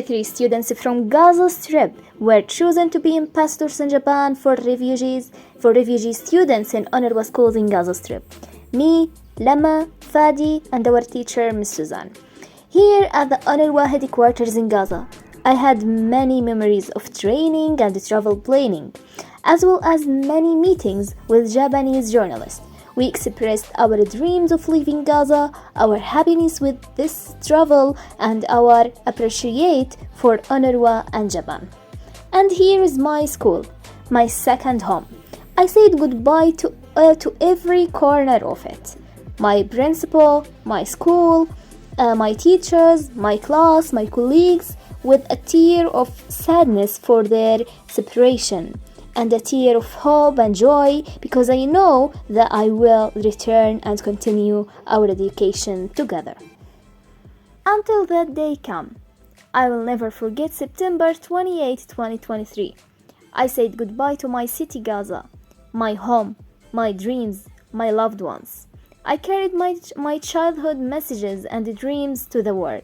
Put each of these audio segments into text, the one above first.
Three students from Gaza Strip were chosen to be ambassadors in Japan for refugee students in UNRWA schools in Gaza Strip. Me, Lama, Fadi, and our teacher, Miss Suzanne. Here at the UNRWA headquarters in Gaza, I had many memories of training and travel planning, as well as many meetings with Japanese journalists. We expressed our dreams of leaving Gaza, our happiness with this travel, and our appreciation for UNRWA and Japan. And here is my school, my second home. I said goodbye to every corner of it. My principal, my school, my teachers, my class, my colleagues, with a tear of sadness for their separation, and a tear of hope and joy, because I know that I will return and continue our education together. Until that day come, I will never forget September 28, 2023. I said goodbye to my city Gaza, my home, my dreams, my loved ones. I carried my childhood messages and dreams to the world.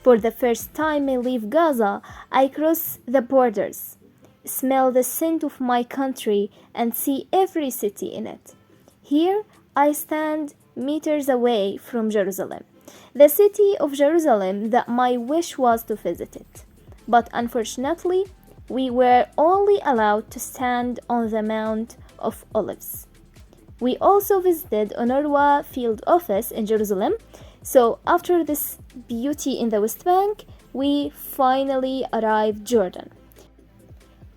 For the first time I leave Gaza, I cross the borders, smell the scent of my country, and see every city in it. Here I stand meters away from Jerusalem, the city of Jerusalem that my wish was to visit it. But unfortunately, we were only allowed to stand on the Mount of Olives. We also visited UNRWA field office in Jerusalem, so after this beauty in the West Bank, we finally arrived Jordan.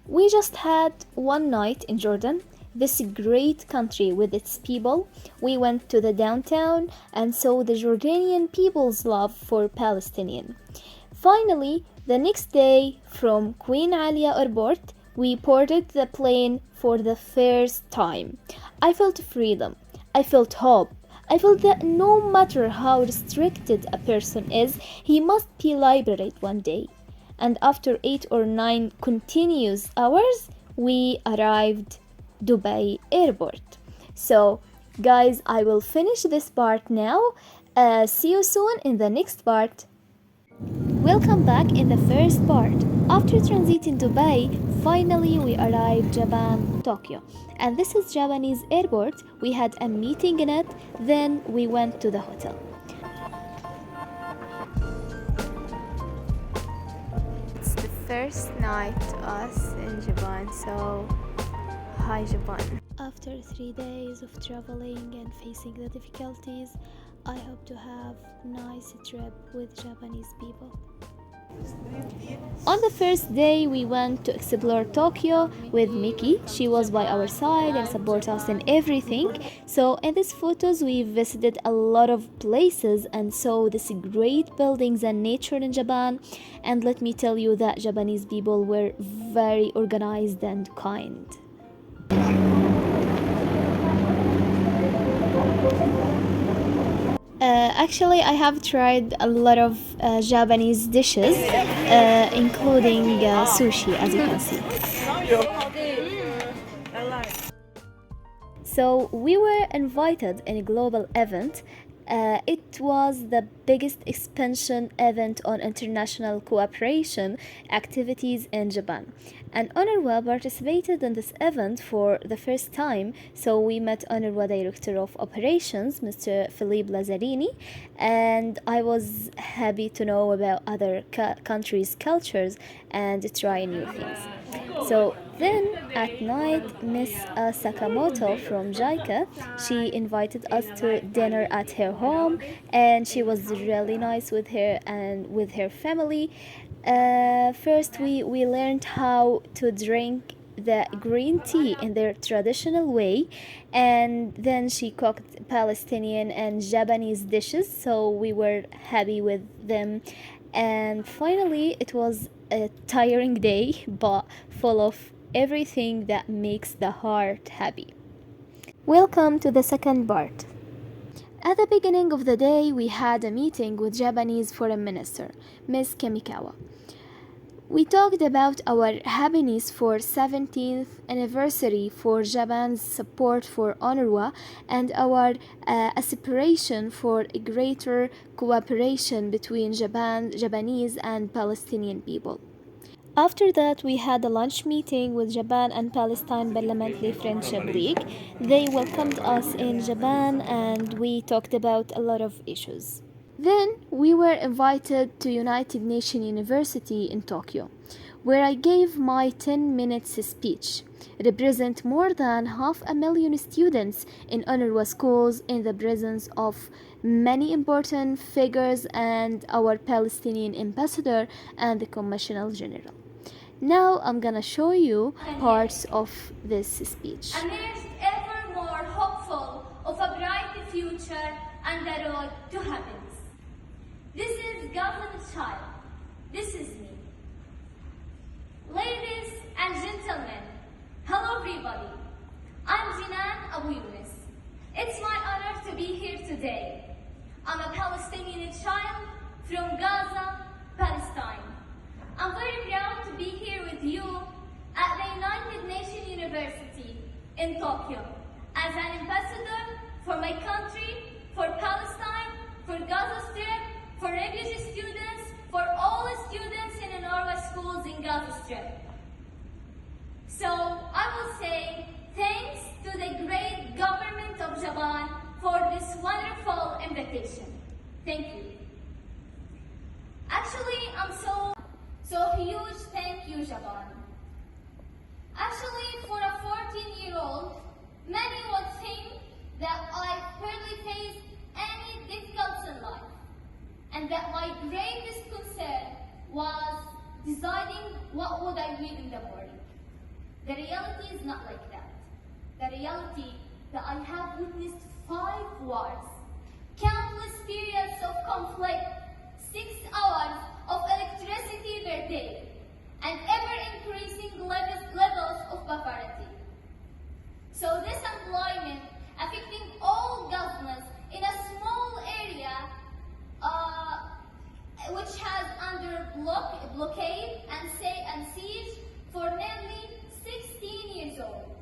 We just had one night in Jordan, this great country with its people. We went to the downtown and saw the Jordanian people's love for Palestinians. Finally, the next day from Queen Alia Airport, we boarded the plane for the first time. I felt freedom. I felt hope. I felt that no matter how restricted a person is, he must be liberated one day. And after 8 or 9 continuous hours, we arrived Dubai airport. So, guys, I will finish this part now. See you soon in the next part. Welcome back in the first part. After transit in Dubai, finally we arrived Japan, Tokyo. And this is Japanese airport. We had a meeting in it, then we went to the hotel. It's the first night to us in Japan, so hi Japan. After 3 days of traveling and facing the difficulties, I hope to have nice trip with Japanese people. On the first day, we went to explore Tokyo with Miki. She was by our side and support us in everything. So in these photos, we visited a lot of places and saw these great buildings and nature in Japan. And let me tell you that Japanese people were very organized and kind. Actually, I have tried a lot of Japanese dishes, including sushi, as you can see. So we were invited in a global event. It was the biggest expansion event on international cooperation activities in Japan. And UNRWA participated in this event for the first time, so we met UNRWA Director of Operations, Mr. Philippe Lazzarini, and I was happy to know about other countries' cultures and try new things. So then at night, Miss Sakamoto from JICA, she invited us to dinner at her home, and she was really nice with her and with her family. First, we learned how to drink the green tea in their traditional way, and then she cooked Palestinian and Japanese dishes, so we were happy with them. And finally, it was a tiring day, but full of everything that makes the heart happy. Welcome to the second part. At the beginning of the day, we had a meeting with Japanese Foreign Minister, Ms. Kamikawa. We talked about our happiness for 17th anniversary for Japan's support for UNRWA and our aspiration for a greater cooperation between Japanese and Palestinian people. After that, we had a lunch meeting with Japan and Palestine Parliamentary Friendship League. They welcomed us in Japan and we talked about a lot of issues. Then we were invited to United Nations University in Tokyo, where I gave my 10 minutes speech, represent more than 500,000 students in UNRWA schools in the presence of many important figures and our Palestinian ambassador and the Commissioner General. Now I'm gonna show you parts of this speech. Amazed, ever more hopeful of a bright future and the road to happiness. This is Government Child. This is me. Ladies and gentlemen, hello everybody. I'm Jinan Abu Yunus. It's my honor to be here today. I'm a Palestinian child from Gaza, Palestine. I'm very proud to be here with you at the United Nations University in Tokyo as an ambassador for my country, for Palestine, for Gaza Strip, for refugee students, for all students in UNRWA schools in Gaza Strip. So I will say thanks to the great government of Japan for this wonderful invitation. Thank you. Actually, I'm so huge thank you, Japan. Actually, for a 14-year-old, many would think that I barely faced any difficulties in life, and that my greatest concern was deciding what would I read in the morning. The reality is not like that. The reality that I have witnessed 5 wars, countless periods of conflict, 6 hours of electricity per day, and ever-increasing levels of poverty. So this employment affecting all governments in a small area which has under blockade and siege for nearly 16 years old.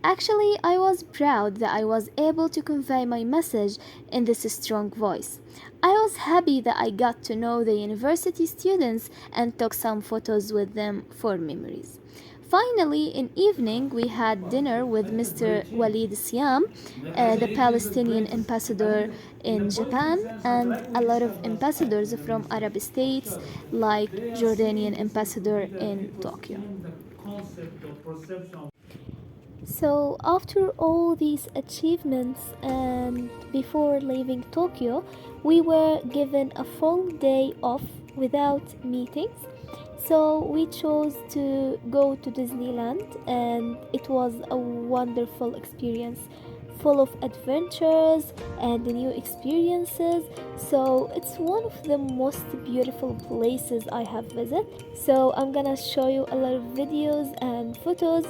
Actually, I was proud that I was able to convey my message in this strong voice. I was happy that I got to know the university students and took some photos with them for memories. Finally, in evening, we had dinner with Mr. Walid Siam, the Palestinian ambassador in Japan, and a lot of ambassadors from Arab states, like Jordanian ambassador in Tokyo. So after all these achievements and before leaving Tokyo, we were given a full day off without meetings. So we chose to go to Disneyland and it was a wonderful experience, full of adventures and new experiences. So it's one of the most beautiful places I have visited. So I'm gonna show you a lot of videos and photos,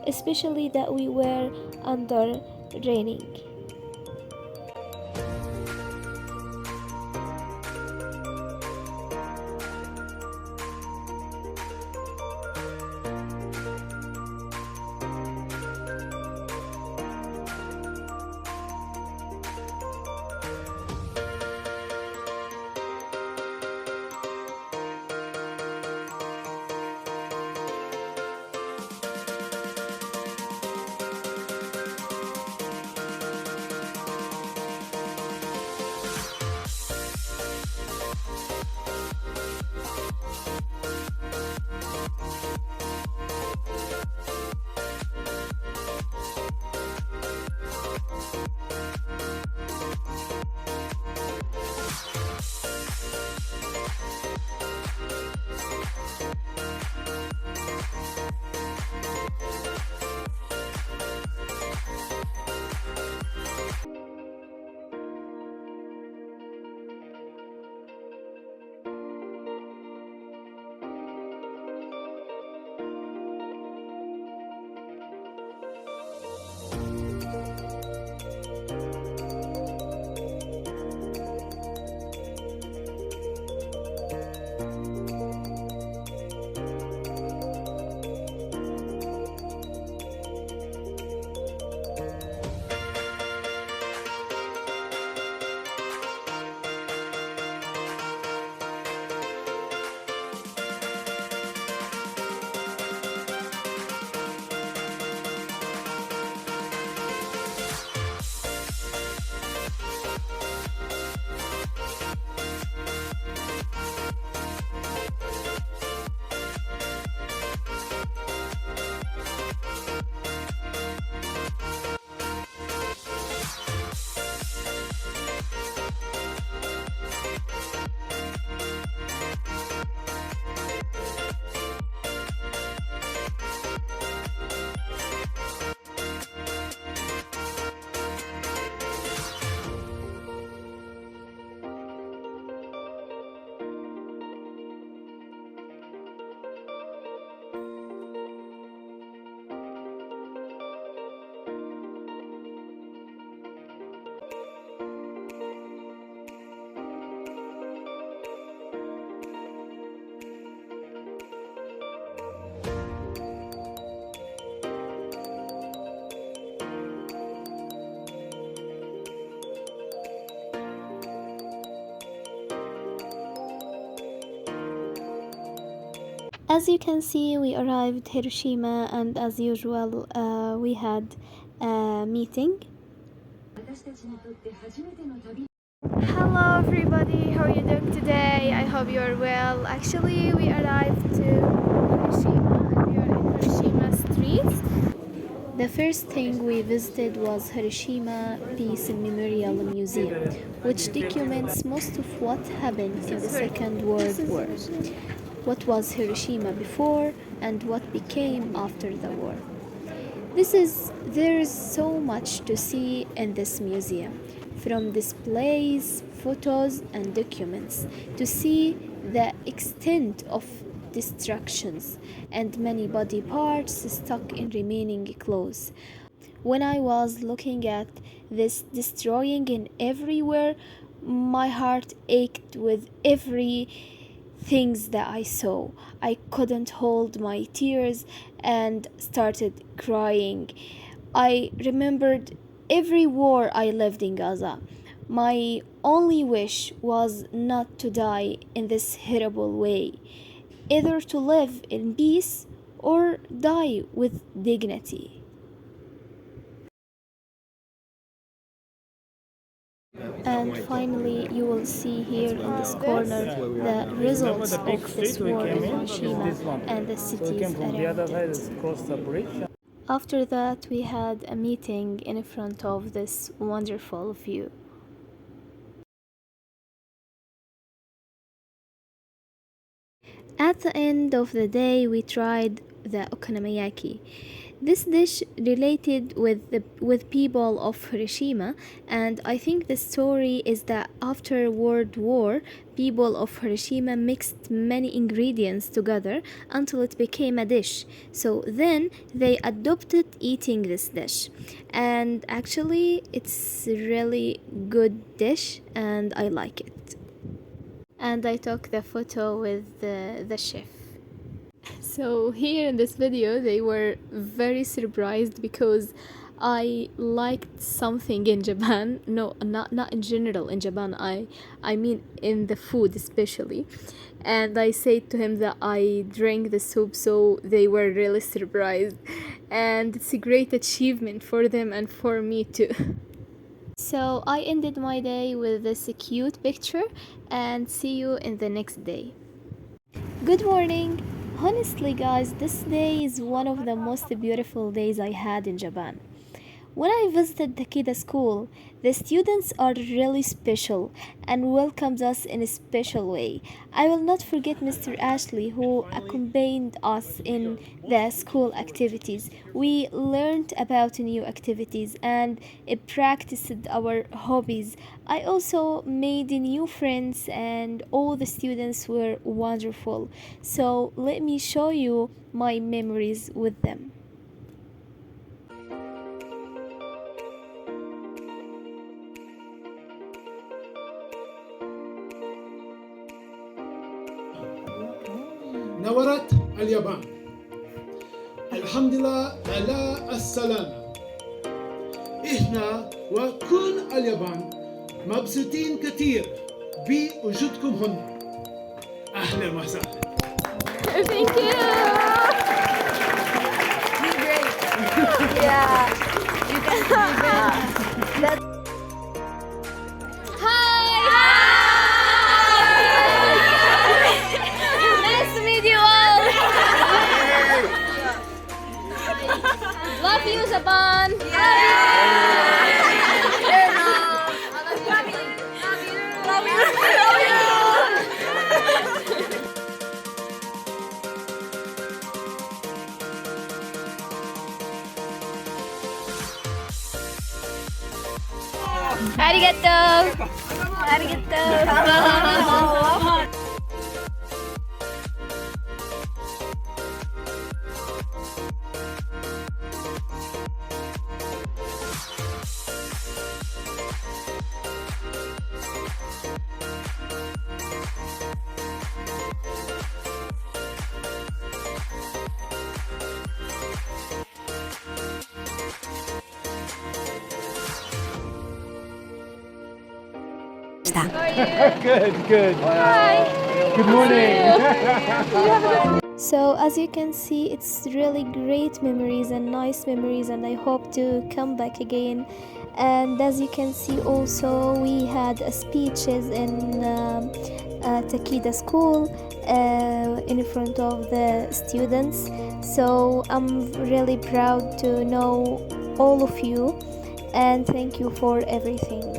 especially that we were under raining. As you can see, we arrived Hiroshima, and as usual, we had a meeting. Hello everybody, how are you doing today? I hope you are well. Actually, we arrived to Hiroshima and we are in Hiroshima streets. The first thing we visited was Hiroshima Peace and Memorial Museum, which documents most of what happened in the Second World War. What was Hiroshima before and what became after the war. There is so much to see in this museum, from displays, photos and documents, to see the extent of destructions and many body parts stuck in remaining clothes. When I was looking at this destroying in everywhere, my heart ached with every things that I saw. I couldn't hold my tears and started crying. I remembered every war I lived in Gaza. My only wish was not to die in this horrible way, either to live in peace or die with dignity. And finally, you will see here in this corner the results of this war in Hiroshima and the cities around it. After that, we had a meeting in front of this wonderful view. At the end of the day, we tried the okonomiyaki. This dish related with people of Hiroshima, and I think the story is that after World War, people of Hiroshima mixed many ingredients together until it became a dish. So then they adopted eating this dish, and actually it's a really good dish and I like it. And I took the photo with the chef. So here in this video they were very surprised because I liked something in Japan. No, not in general in Japan. I mean in the food especially. And I said to him that I drank the soup, so they were really surprised. And it's a great achievement for them and for me too. So I ended my day with this cute picture and see you in the next day. Good morning! Honestly guys, this day is one of the most beautiful days I had in Japan. When I visited the Kida school, the students are really special and welcomed us in a special way. I will not forget Mr. Ashley who accompanied us in the school activities. We learned about new activities and practiced our hobbies. I also made new friends and all the students were wonderful. So let me show you my memories with them. نورت اليابان. الحمد لله على السلامة. إحنا وكل اليابان مبسوطين كتير بوجودكم هنا. أهلا وسهلا. Thank you. You're great. Yeah. You guys did great. Nice to meet you all. Love you, Japan. Arigato. Arigato. Good. Hi. Good morning. So as you can see, it's really great memories and nice memories, and I hope to come back again. And as you can see also, we had speeches in Takeda school in front of the students. So I'm really proud to know all of you, and thank you for everything.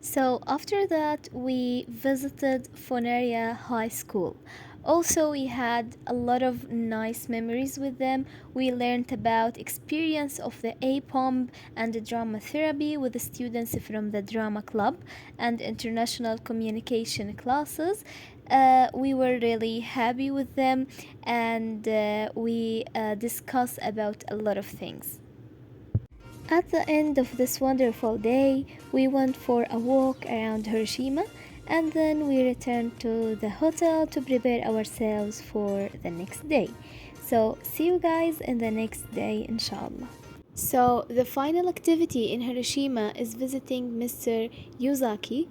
So after that, we visited Fonaria High School. Also, we had a lot of nice memories with them. We learned about experience of the A-Pomp and the drama therapy with the students from the drama club and international communication classes. We were really happy with them, and we discussed about a lot of things. At the end of this wonderful day, we went for a walk around Hiroshima, and then we returned to the hotel to prepare ourselves for the next day. So, see you guys in the next day, inshallah. So, the final activity in Hiroshima is visiting Mr. Yuzaki,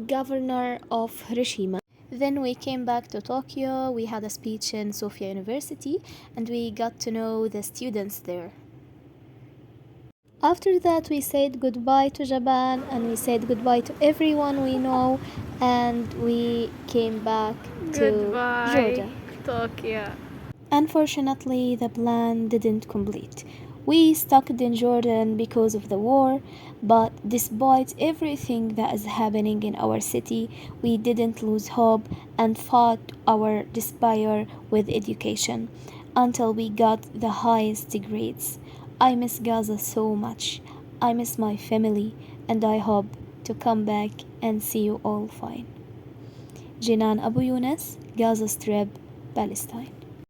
governor of Hiroshima. Then we came back to Tokyo, we had a speech in Sofia University, and we got to know the students there. After that, we said goodbye to Japan, and we said goodbye to everyone we know, and we came back to Georgia. Tokyo. Unfortunately, the plan didn't complete. We stuck in Jordan because of the war, but despite everything that is happening in our city, we didn't lose hope and fought our despair with education until we got the highest grades. I miss Gaza so much. I miss my family, and I hope to come back and see you all fine. Jinan Abu Yunus, Gaza Strip, Palestine.